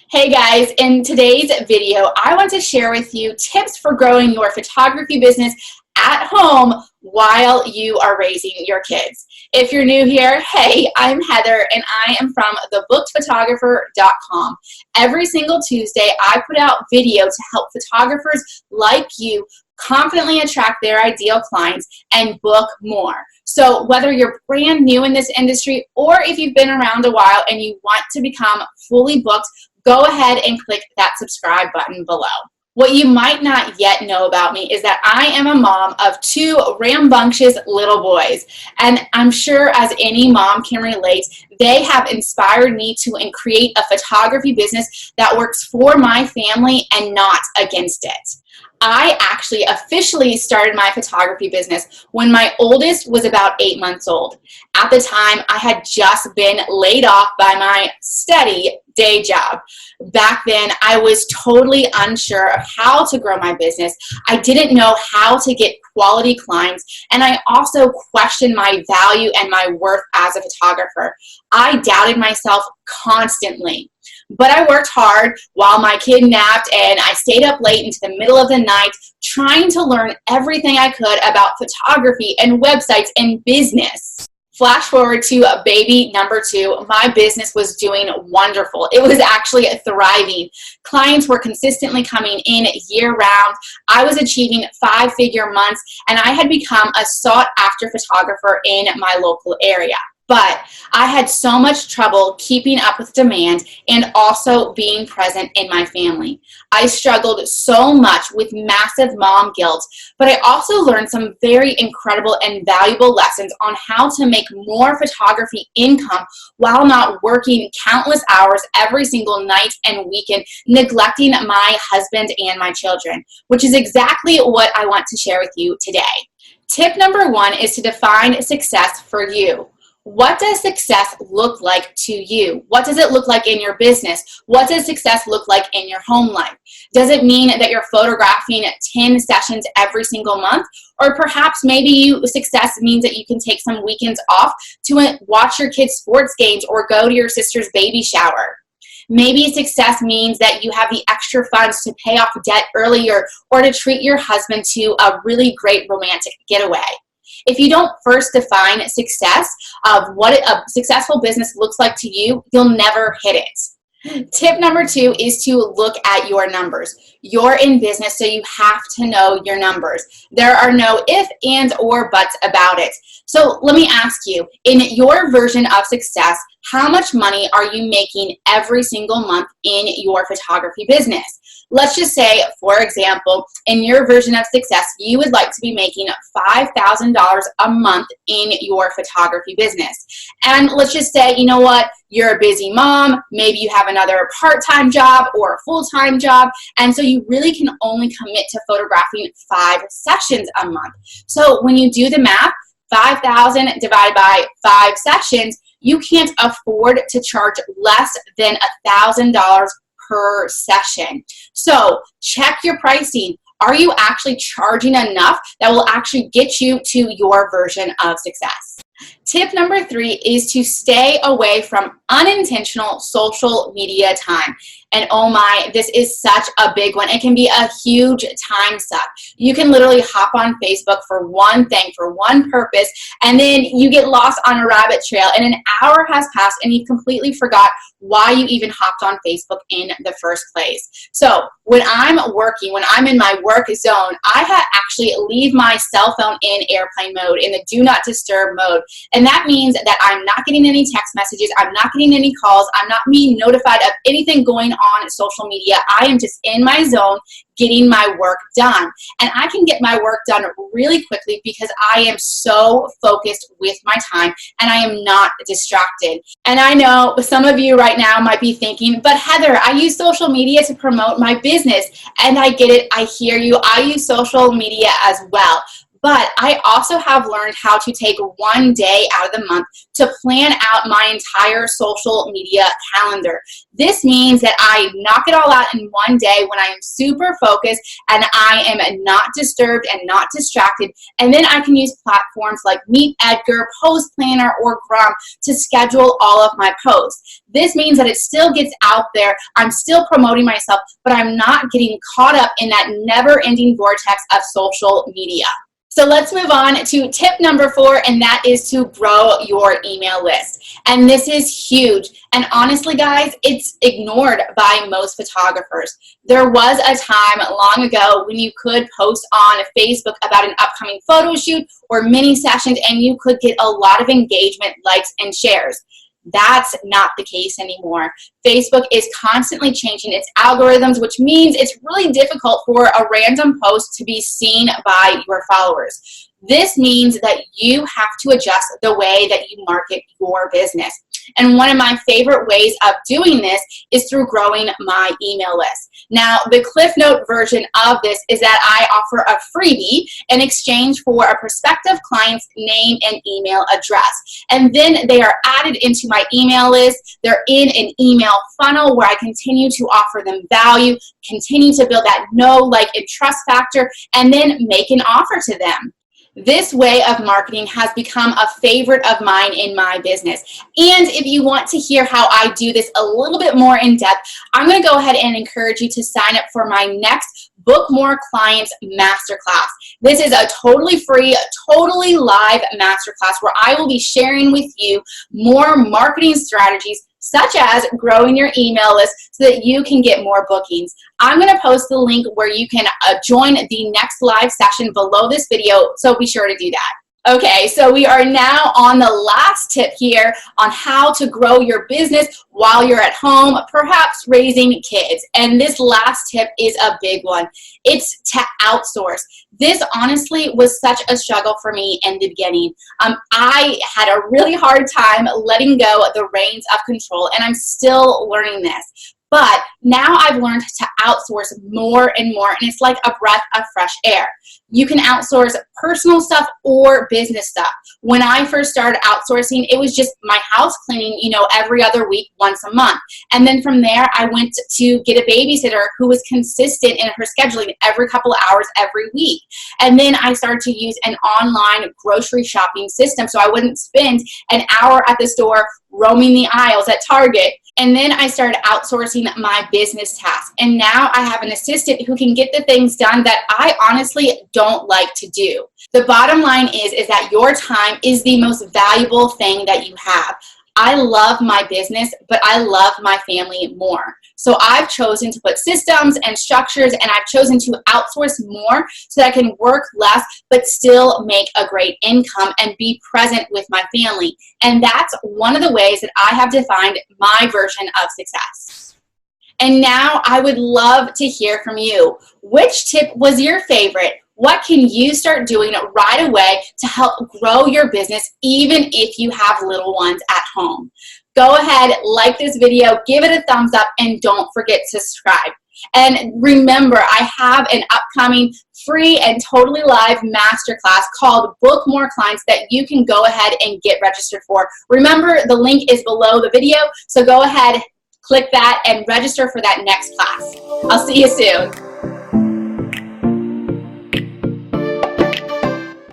Hey guys, in today's video, I want to share with you tips for growing your photography business at home while you are raising your kids. If you're new here, hey, I'm Heather and I am from thebookedphotographer.com. Every single Tuesday, I put out video to help photographers like you confidently attract their ideal clients and book more. So whether you're brand new in this industry or if you've been around a while and you want to become fully booked, go ahead and click that subscribe button below. What you might not yet know about me is that I am a mom of two rambunctious little boys. And I'm sure as any mom can relate, they have inspired me to create a photography business that works for my family and not against it. I actually officially started my photography business when my oldest was about 8 months old. At the time, I had just been laid off by my steady day job. Back then, I was totally unsure of how to grow my business. I didn't know how to get quality clients, and I also questioned my value and my worth as a photographer. I doubted myself constantly. But I worked hard while my kid napped, and I stayed up late into the middle of the night trying to learn everything I could about photography and websites and business. Flash forward to baby number 2, my business was doing wonderful. It was actually thriving. Clients were consistently coming in year-round. I was achieving 5-figure months, and I had become a sought-after photographer in my local area. But I had so much trouble keeping up with demand and also being present in my family. I struggled so much with massive mom guilt, but I also learned some very incredible and valuable lessons on how to make more photography income while not working countless hours every single night and weekend, neglecting my husband and my children, which is exactly what I want to share with you today. Tip number 1 is to define success for you. What does success look like to you? What does it look like in your business? What does success look like in your home life? Does it mean that you're photographing 10 sessions every single month? Or perhaps maybe success means that you can take some weekends off to watch your kids' sports games or go to your sister's baby shower. Maybe success means that you have the extra funds to pay off debt earlier or to treat your husband to a really great romantic getaway. If you don't first define success of what a successful business looks like to you, you'll never hit it. Tip number 2 is to look at your numbers. You're in business, so you have to know your numbers. There are no if, and, or buts about it. So let me ask you, in your version of success, how much money are you making every single month in your photography business? Let's just say, for example, in your version of success, you would like to be making $5,000 a month in your photography business. And let's just say, you know what, you're a busy mom, maybe you have another part-time job or a full-time job, and so you really can only commit to photographing 5 sessions a month. So when you do the math, 5,000 divided by 5 sessions, you can't afford to charge less than $1,000 per session. So check your pricing. Are you actually charging enough that will actually get you to your version of success? Tip number 3 is to stay away from unintentional social media time. And oh my, this is such a big one. It can be a huge time suck. You can literally hop on Facebook for one thing, for one purpose, and then you get lost on a rabbit trail and an hour has passed and you completely forgot why you even hopped on Facebook in the first place. So when I'm working, when I'm in my work zone, I actually leave my cell phone in airplane mode, in the do not disturb mode. And that means that I'm not getting any text messages, I'm not getting any calls, I'm not being notified of anything going on social media. I am just in my zone getting my work done. And I can get my work done really quickly because I am so focused with my time and I am not distracted. And I know some of you right now might be thinking, but Heather, I use social media to promote my business. And I get it, I hear you, I use social media as well. But I also have learned how to take one day out of the month to plan out my entire social media calendar. This means that I knock it all out in one day when I am super focused and I am not disturbed and not distracted. And then I can use platforms like Meet Edgar, Post Planner, or Grum to schedule all of my posts. This means that it still gets out there. I'm still promoting myself, but I'm not getting caught up in that never-ending vortex of social media. So let's move on to tip number 4, and that is to grow your email list. And this is huge. And honestly, guys, it's ignored by most photographers. There was a time long ago when you could post on Facebook about an upcoming photo shoot or mini sessions, and you could get a lot of engagement, likes, and shares. That's not the case anymore. Facebook is constantly changing its algorithms, which means it's really difficult for a random post to be seen by your followers. This means that you have to adjust the way that you market your business. And one of my favorite ways of doing this is through growing my email list. Now, the Cliff Note version of this is that I offer a freebie in exchange for a prospective client's name and email address. And then they are added into my email list. They're in an email funnel where I continue to offer them value, continue to build that know, like, and trust factor, and then make an offer to them. This way of marketing has become a favorite of mine in my business. And if you want to hear how I do this a little bit more in depth, I'm going to go ahead and encourage you to sign up for my next Book More Clients Masterclass. This is a totally free, totally live masterclass where I will be sharing with you more marketing strategies such as growing your email list so that you can get more bookings. I'm going to post the link where you can join the next live session below this video, so be sure to do that. Okay, so we are now on the last tip here on how to grow your business while you're at home, perhaps raising kids. And this last tip is a big one. It's to outsource. This honestly was such a struggle for me in the beginning. I had a really hard time letting go of the reins of control, and I'm still learning this. But now I've learned to outsource more and more, and it's like a breath of fresh air. You can outsource personal stuff or business stuff. When I first started outsourcing, it was just my house cleaning, every other week, once a month. And then from there, I went to get a babysitter who was consistent in her scheduling every couple of hours every week. And then I started to use an online grocery shopping system so I wouldn't spend an hour at the store roaming the aisles at Target. And then I started outsourcing my business tasks. And now I have an assistant who can get the things done that I honestly don't like to do. The bottom line is that your time is the most valuable thing that you have. I love my business, but I love my family more. So I've chosen to put systems and structures, and I've chosen to outsource more so that I can work less but still make a great income and be present with my family. And that's one of the ways that I have defined my version of success. And now I would love to hear from you. Which tip was your favorite? What can you start doing right away to help grow your business even if you have little ones at home? Go ahead, like this video, give it a thumbs up, and don't forget to subscribe. And remember, I have an upcoming free and totally live masterclass called Book More Clients that you can go ahead and get registered for. Remember, the link is below the video, so go ahead, click that, and register for that next class. I'll see you soon.